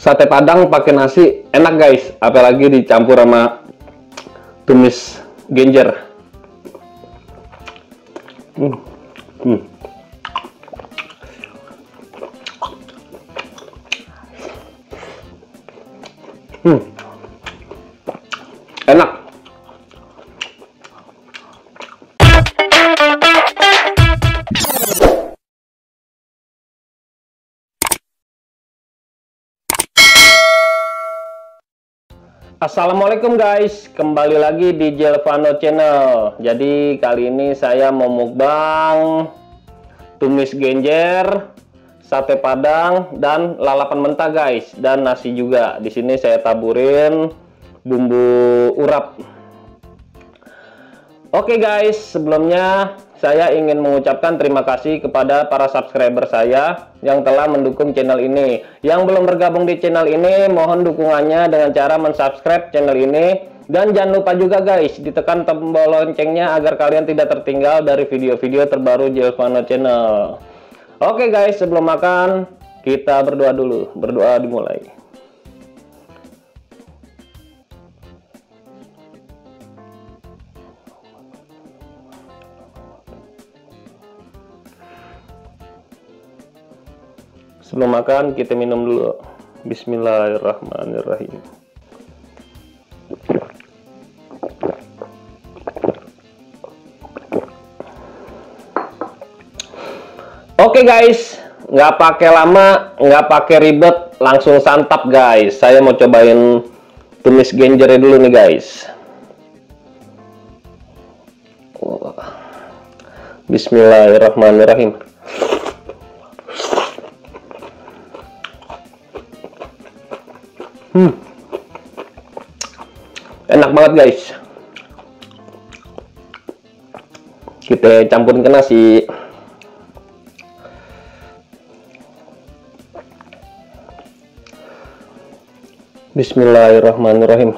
Sate Padang pakai nasi enak guys, apalagi dicampur sama tumis genjer. Enak. Assalamualaikum guys, kembali lagi di Jelvano Channel. Jadi kali ini saya mau mukbang tumis genjer, sate padang, dan lalapan mentah guys, dan nasi juga. Di sini saya taburin bumbu urap. Oke guys, sebelumnya saya ingin mengucapkan terima kasih kepada para subscriber saya yang telah mendukung channel ini. Yang belum bergabung di channel ini, mohon dukungannya dengan cara mensubscribe channel ini. Dan jangan lupa juga guys, ditekan tombol loncengnya agar kalian tidak tertinggal dari video-video terbaru Jelvano Channel. Oke guys, sebelum makan, kita berdoa dulu. Berdoa dimulai. Sebelum makan kita minum dulu. Bismillahirrahmanirrahim. Oke guys, nggak pakai lama, nggak pakai ribet, langsung santap guys. Saya mau cobain tumis genjernya dulu nih guys. Bismillahirrahmanirrahim. Enak banget guys. Kita campurin ke nasi. Bismillahirrahmanirrahim.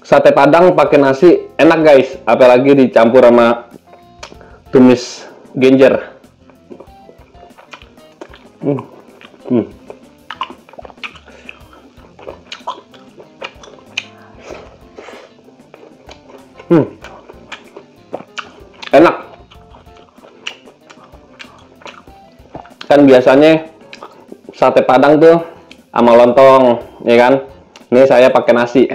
Sate Padang pakai nasi enak guys, apalagi dicampur sama tumis genjer. Enak. Kan biasanya sate Padang tuh sama lontong, ya kan? Ini saya pakai nasi.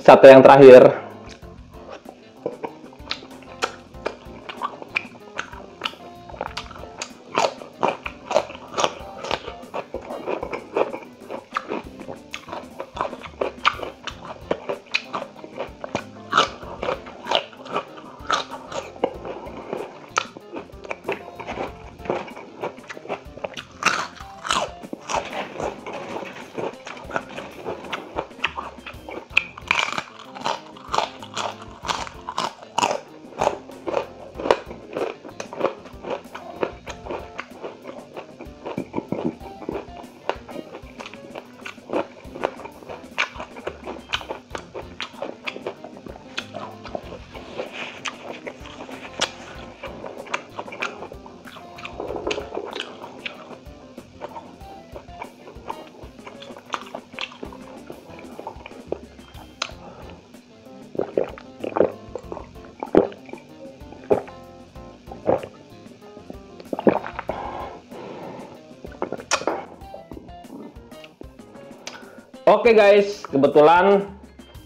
sate yang terakhir. Oke guys, kebetulan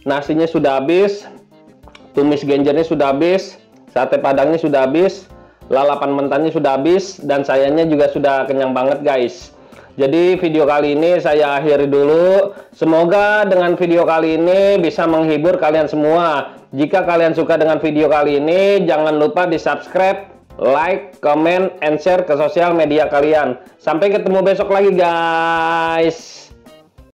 nasinya sudah habis, tumis genjernya sudah habis, sate padangnya sudah habis, lalapan mentahnya sudah habis, dan sayanya juga sudah kenyang banget guys. Jadi video kali ini saya akhiri dulu. Semoga dengan video kali ini bisa menghibur kalian semua. Jika kalian suka dengan video kali ini, jangan lupa di subscribe, like, comment, and share ke sosial media kalian. Sampai ketemu besok lagi guys.